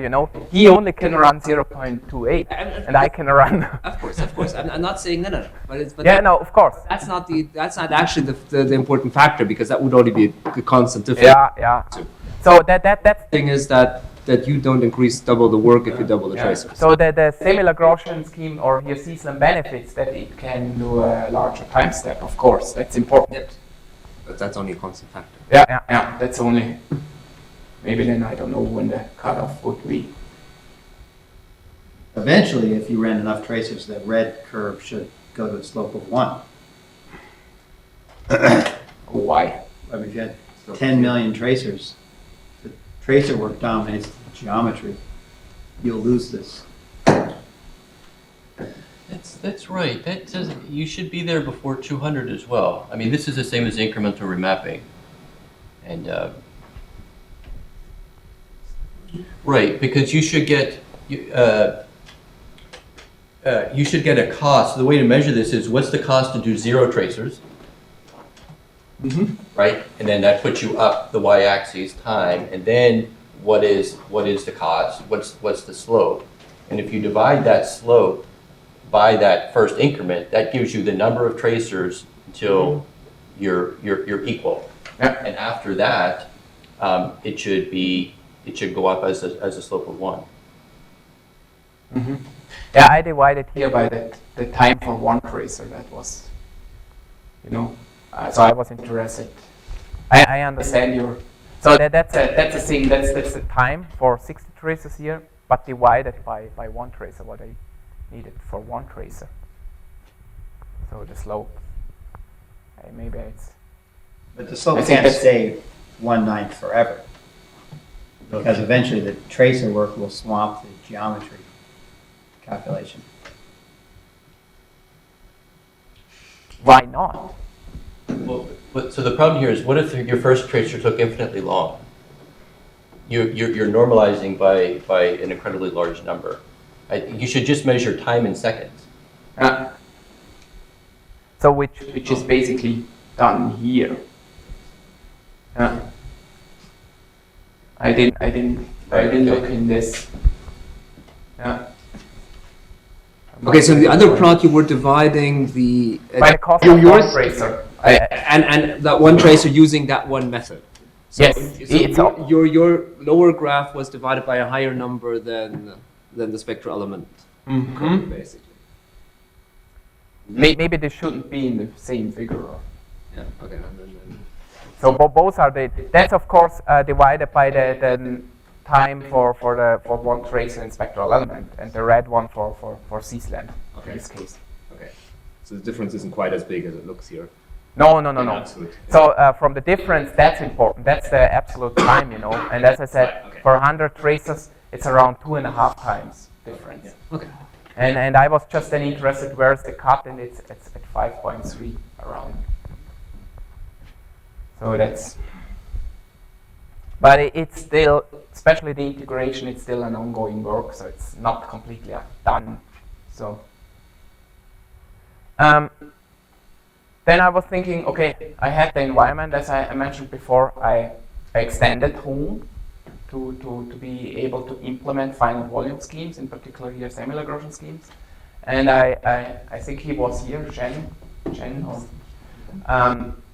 He only can run 0.28, and I can run. Of course. I'm not saying no. But Yeah, no, of course. that's not actually the important factor, because that would only be a constant difference. Yeah. So that's The thing is that you don't increase double the work if you double the tracers. So the semi-Lagrangian scheme or your CSLAM benefits that it can do a larger time step, of course, that's important. But that's only a constant factor. Yeah, that's only, maybe then I don't know when the cutoff would be. eventually, if you ran enough tracers, the red curve should go to a slope of 1. Why? I mean, if you had 10 million tracers, the tracer work dominates the geometry, you'll lose this. That's right. That says you should be there before 200 as well. I mean, this is the same as incremental remapping, and right, because you should get a cost. The way to measure this is what's the cost to do 0 tracers, right? And then that puts you up the y-axis time, and then what is the cost? What's the slope? And if you divide that slope by that first increment, that gives you the number of tracers until you're equal. Yeah. And after that, it should go up as a slope of 1. Yeah, I divided here by the time for one tracer. That was, so I was interested. I understand your. So that's a thing. That's the time for 60 tracers here, but divided by one tracer. What I needed for one tracer. So the slope. Maybe it's. But the slope I think can't that's- stay 1/9 forever, because eventually the tracer work will swamp the geometry calculation. Why not? Well, so the problem here is, what if your first tracer took infinitely long? You're normalizing by an incredibly large number. You should just measure time in seconds. So which is basically done here. I didn't look in this. Okay, so in the other plot you were dividing the By the cost of one tracer. and that one tracer using that one method. So, Yes, so it's all- your lower graph was divided by a higher number than the spectral element curve, basically. Maybe they shouldn't be in the same figure. Yeah. Okay. And then, So both are that's of course divided by the time for one tracer in spectral element, and the red one for CSLAM in this case. Okay. So the difference isn't quite as big as it looks here. No. Absolute. So from the difference, that's important. That's the absolute time, And as I said, Okay. for 100 tracers, it's around 2.5 times difference. okay. And I was just then interested where's the cut, and it's at 5.3 around. So that's But it's still, especially the integration, it's still an ongoing work, so it's not completely done. So then I was thinking, okay, I had the environment, as I mentioned before. I extended home to be able to implement finite volume schemes, in particular here semi-Lagrangian schemes. And I think he was here, Chen.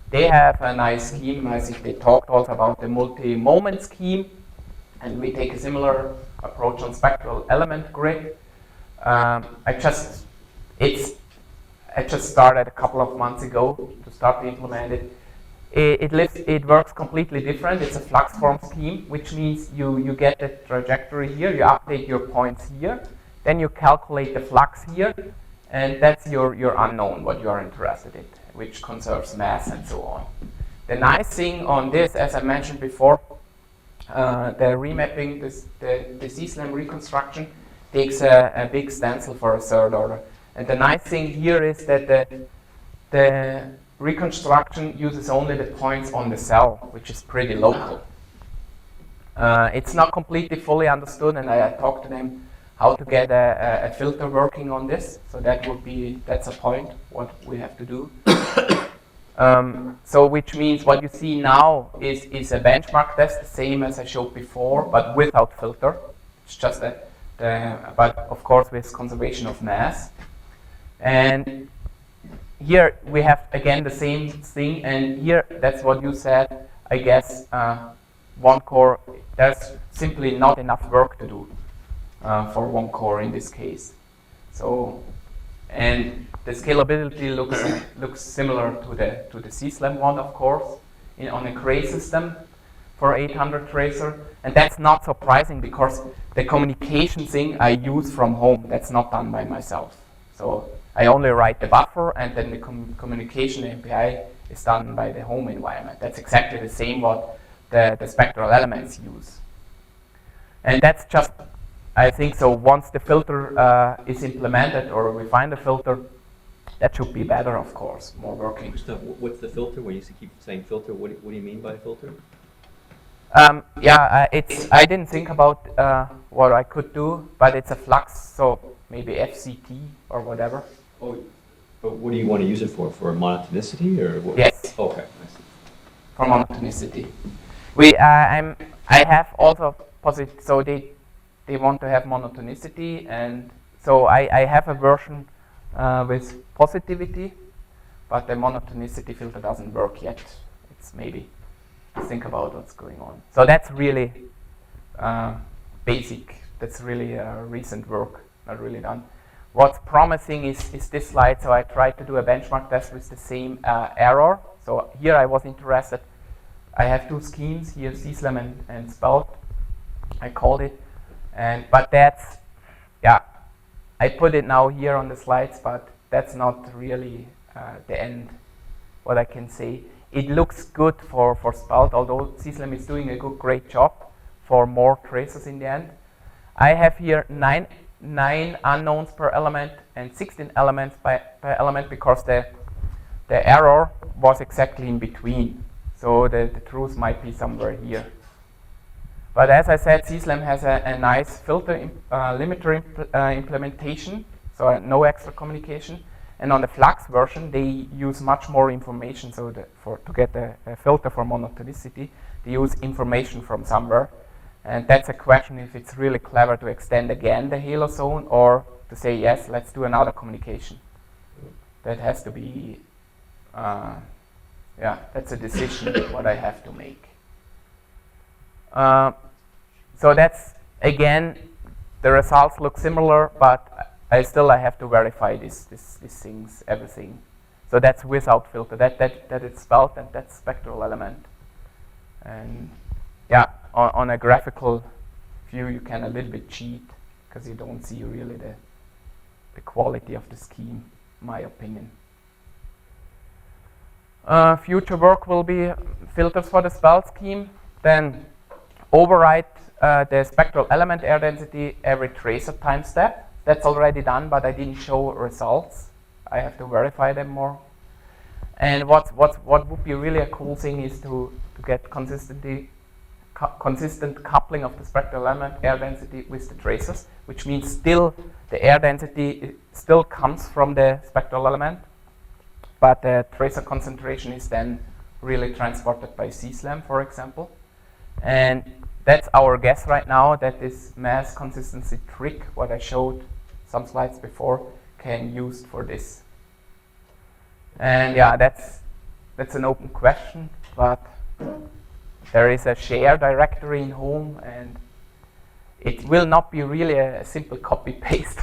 They have a nice scheme. I think they talked also about the multi-moment scheme, and we take a similar approach on spectral element grid. I just started a couple of months ago to start to implement it. It works completely different. It's a flux form scheme, which means you get the trajectory here, you update your points here, then you calculate the flux here, and that's your unknown, what you are interested in, which conserves mass and so on. The nice thing on this, as I mentioned before, the remapping, the C-SLAM reconstruction takes a big stencil for a third order. And the nice thing here is that the reconstruction uses only the points on the cell, which is pretty local. It's not completely fully understood, and I talked to them how to get a filter working on this. So that's a point what we have to do. So which means what you see now is a benchmark test, the same as I showed before, but without filter. It's just but of course with conservation of mass. And here we have again the same thing, and here that's what you said. I guess one core, there's simply not enough work to do for one core in this case. So, and the scalability looks similar to the C-SLAM one, of course, on a Cray system for 800 tracer, and that's not surprising because the communication thing I use from home, that's not done by myself. So I only write the buffer, and then the communication API is done by the home environment. That's exactly the same what the spectral elements use. And that's just, I think, so once the filter is implemented, or we find a filter, that should be better, of course, more working. Christoph, what's the filter? When you keep saying filter, what do you mean by filter? I didn't think about what I could do, but it's a flux, so maybe FCT or whatever. Oh, but what do you want to use it for? For monotonicity or what? Yes. Okay, I see. For monotonicity. I have also so they want to have monotonicity, and so I have a version with positivity, but the monotonicity filter doesn't work yet. It's maybe think about what's going on. So that's really basic. That's really recent work, not really done. What's promising is this slide. So I tried to do a benchmark test with the same error. So here I was interested. I have two schemes here, C-SLAM and Spelt, I called it. But that's, I put it now here on the slides, but that's not really the end, what I can say. It looks good for Spelt, although C-SLAM is doing a great job for more traces in the end. I have here nine unknowns per element and 16 elements per element because the error was exactly in between. So the truth might be somewhere here. But as I said, C-SLAM has a nice filter limiter implementation, so no extra communication. And on the Flux version, they use much more information. So to get a filter for monotonicity, they use information from somewhere. And that's a question if it's really clever to extend again the halo zone, or to say, yes, let's do another communication. That has to be, that's a decision what I have to make. So that's, again, the results look similar, but I have to verify these things, everything. So that's without filter. That is Spelt, and that's spectral element. And on a graphical view, you can a little bit cheat because you don't see really the quality of the scheme, in my opinion. Future work will be filters for the Spelt scheme, then override the spectral element air density every tracer time step. That's already done, but I didn't show results. I have to verify them more. And what would be really a cool thing is to get consistent coupling of the spectral element air density with the tracers, which means still the air density still comes from the spectral element, but the tracer concentration is then really transported by C-SLAM, for example. And that's our guess right now, that this mass consistency trick, what I showed some slides before, can use for this. And yeah, that's an open question, but there is a share directory in home, and it will not be really a simple copy-paste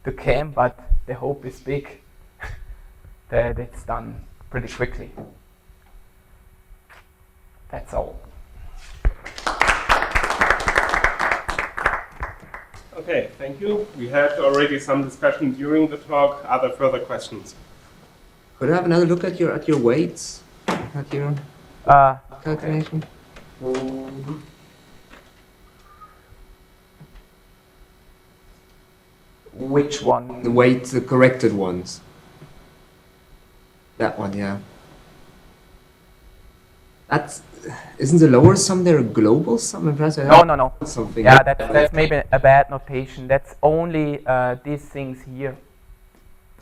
to CAM, but the hope is big that it's done pretty quickly. That's all. Okay, thank you. We had already some discussion during the talk. Are there further questions? Could I have another look at your weights? At your calculation? Which one? The weights, the corrected ones. That one, yeah. Isn't the lower sum there a global sum? No. Something. Yeah, that's maybe a bad notation. That's only these things here.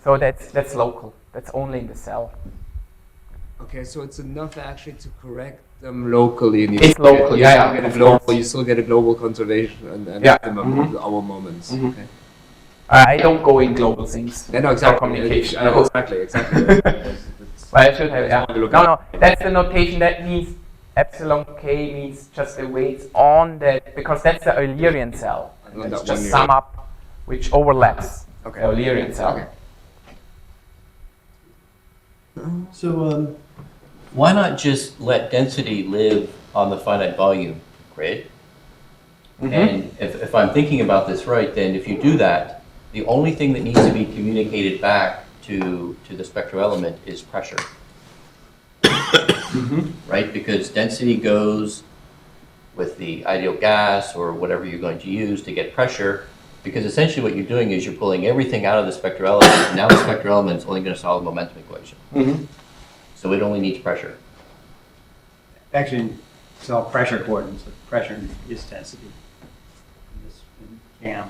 So that's local. That's only in the cell. Okay, so it's enough actually to correct them locally. And It's local, yeah. You still get a global conservation and Yeah. our moments. Mhm. Okay. I don't go in global things. Yeah, no, exactly. Communication. I know, exactly. Well, I should have, yeah. to look No, that's the notation. That means epsilon k means just the weights on the, because that's the Eulerian cell. On Let's that just one sum up which overlaps Okay. the Eulerian cell. Okay. So, Why not just let density live on the finite volume grid? And if I'm thinking about this right, then if you do that, the only thing that needs to be communicated back to the spectral element is pressure. Right? Because density goes with the ideal gas or whatever you're going to use to get pressure. Because essentially what you're doing is you're pulling everything out of the spectral element. And now the spectral element is only going to solve the momentum equation. So it only needs pressure. Actually, it's all pressure coordinates. The pressure is density. In this in CAM.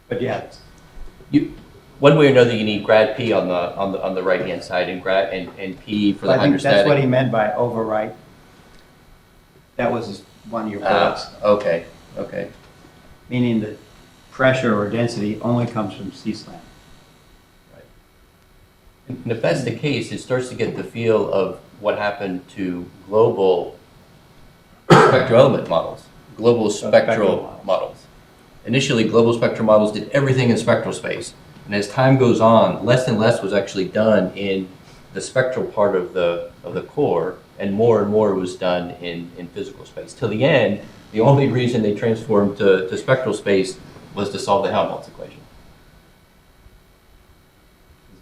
But yeah, One way or another, you need grad P on the right hand side and grad and P for the I think that's what he hydrostatic. meant by overwrite. That was one of your bullets, Okay. meaning that pressure or density only comes from C-SLAM. And if that's the case, it starts to get the feel of what happened to global spectral element models, global spectral models. Initially, global spectral models did everything in spectral space. And as time goes on, less and less was actually done in the spectral part of the core, and more was done in physical space. Till the end, the only reason they transformed to spectral space was to solve the Helmholtz equation.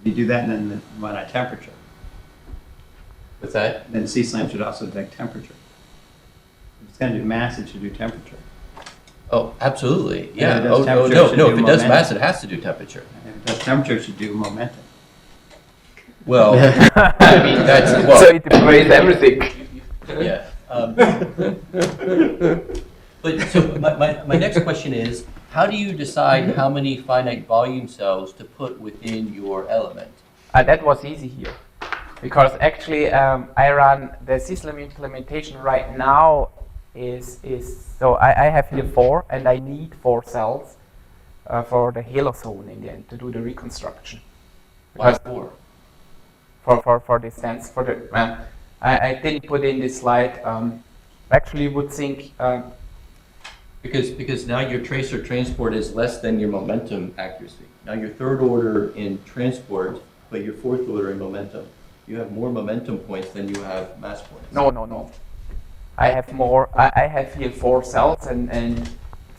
If you do that, and then run at temperature. With that, Then C-SLAM should also detect temperature. If it's going to do mass, it should do temperature. oh, absolutely, Yeah, yeah. it does Oh, temperature, no, it should no. do If it does momentum. mass, it has to do temperature. And if it does temperature, it should do momentum. Well, I mean that's So well, it degrades everything. yeah. But so my next question is, how do you decide how many finite volume cells to put within your element? That was easy here, because actually I run the C-SLAM implementation right now is so I have here 4, and I need 4 cells for the halo zone in the end to do the reconstruction. Why 4? For this sense, for the I didn't put in this slide. Actually, would think Because now your tracer transport is less than your momentum accuracy. Now you're third order in transport, but you're fourth order in momentum. You have more momentum points than you have mass points. no. I have more. I have here 4 cells, and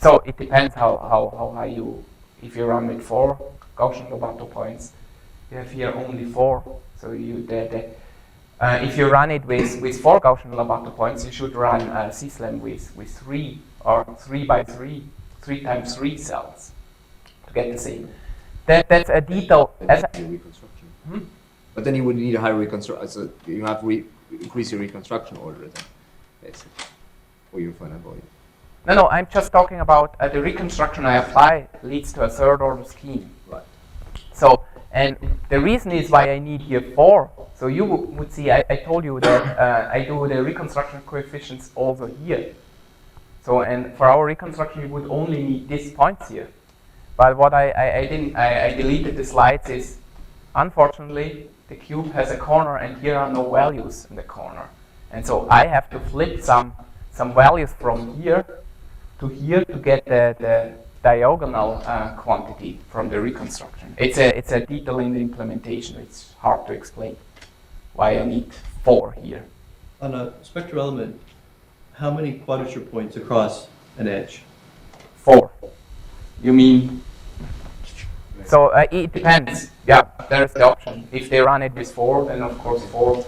so it depends how high you. If you run with 4 Gaussian Lobato points, you have here only 4. So you if you run it with 4 Gaussian Lobato points, you should run C-SLAM with 3 or 3 by 3, 3 times 3 cells to get the same. That's a detail. But then you would need a higher reconstruction. So you have to increase your reconstruction order then. basically, for your finite volume. No, I'm just talking about the reconstruction I apply leads to a third order scheme. Right. So, and the reason is why I need here 4. So you would see, I told you that I do the reconstruction coefficients also here. So, and for our reconstruction, you would only need these points here. But what I deleted the slides is, unfortunately, the cube has a corner and here are no values in the corner. And so I have to flip some values from here to get the diagonal quantity from the reconstruction. It's a detail in the implementation. It's hard to explain why I need 4 here. On a spectral element, how many quadrature points across an edge? 4. You mean? So it depends. Yeah, there's the option. If they run it with 4, then of course 4.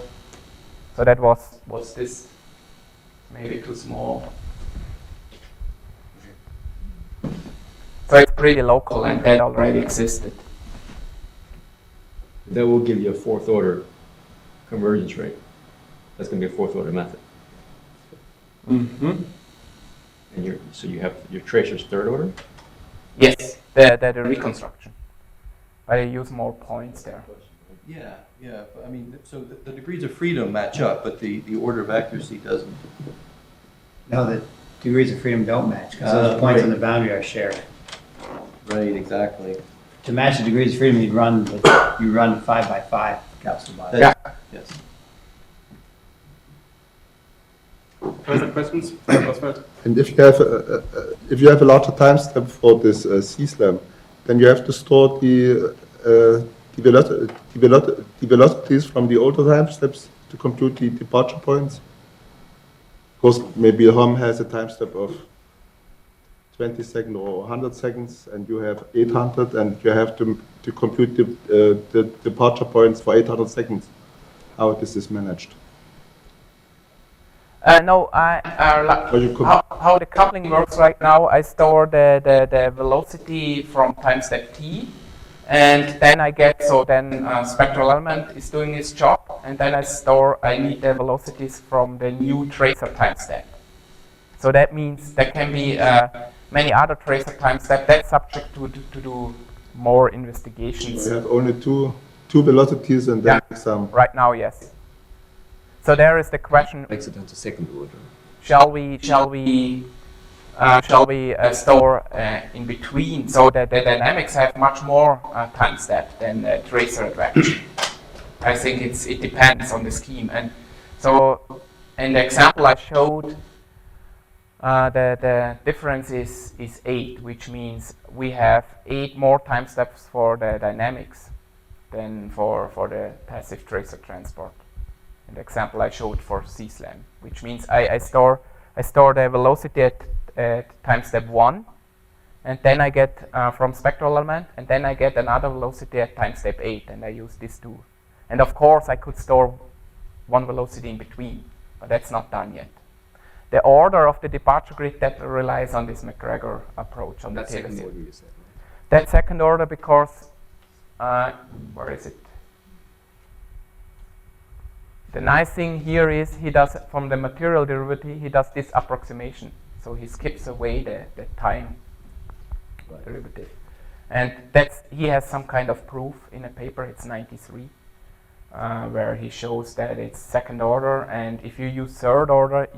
So that was this maybe too small. So it's pretty local and that already existed. That will give you a fourth order convergence rate. That's going to be a fourth order method. Mm-hmm. And so you have your tracer's third order? Yes, the reconstruction. But I use more points there. Yeah. But I mean, so the degrees of freedom match up, but the order of accuracy doesn't. No, the degrees of freedom don't match, because those points right. on the boundary are shared. Right, exactly. To match the degrees of freedom, you run 5 by 5 capsule bodies. Yeah. Yes. Further questions? Oswald? And if you have a larger time step for this C-SLAM, then you have to store the velocities from the older time steps to compute the departure points. Because maybe a HOM has a time step of 20 seconds or 100 seconds, and you have 800, and you have to compute the departure points for 800 seconds. How this is managed? No, how the coupling works right now, I store the velocity from time step t, and then I get, spectral element is doing its job, and then I need the velocities from the new tracer time step. So that means there can be many other tracer time steps. That's subject to do more investigations. You have only two velocities and then some. Right now, yes. So there is the question: Makes it into second order. Shall we store in between, so that the dynamics have much more time step than tracer attraction? I think it depends on the scheme. And so in the example I showed, the difference is 8, which means we have 8 more time steps for the dynamics than for the passive tracer transport. In the example I showed for C-SLAM, which means I store the velocity at time step 1, and then I get from spectral element, and then I get another velocity at time step 8, and I use these 2. And of course I could store one velocity in between, but that's not done yet. The order of the departure grid, that relies on this McGregor approach on the That's second Taylor order, series. you said, right? That's second order because, where is it? The nice thing here is he does, from the material derivative, he does this approximation. So he skips away the time derivative. And he has some kind of proof in a paper, it's 93, where he shows that it's second order, and if you use third order,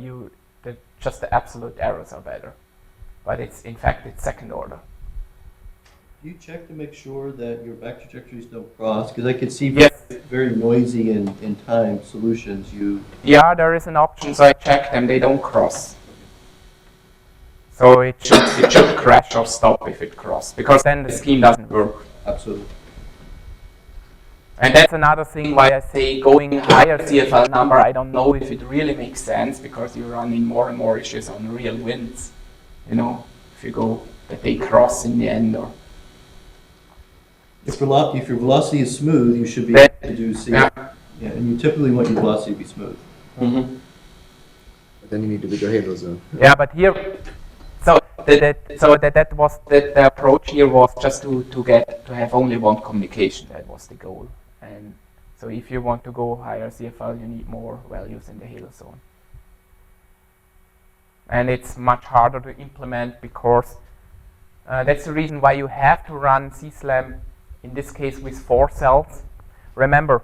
just the absolute errors are better. But in fact, it's second order. Do you check to make sure that your back trajectories don't cross? Because I could see Yes. very noisy in time solutions. Yeah, there is an option, so I check them, they don't cross. So it should crash or stop if it crosses, because then the scheme doesn't work. Absolutely. And that's another thing why I say going higher CFL number, I don't know if it really makes sense, because you run in more and more issues on real winds. You know, if you go that they cross in the end, or If your velocity is smooth, you should be That- able to do C. yeah. Yeah, and you typically want your velocity to be smooth. Mm-hmm. But then you need a bigger halo zone. Yeah, but here, the approach here was just to have only one communication. That was the goal. And so if you want to go higher CFL, you need more values in the halo zone. And it's much harder to implement because that's the reason why you have to run CSLAM, in this case with 4 cells. Remember,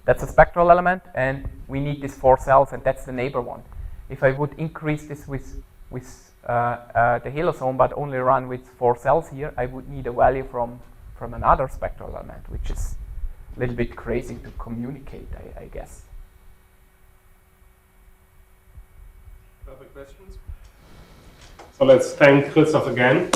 that's a spectral element, and we need these 4 cells, and that's the neighbor one. If I would increase this with the halosome, but only run with 4 cells here, I would need a value from another spectral element, which is a little bit crazy to communicate, I guess. Further questions? So let's thank Christoph again.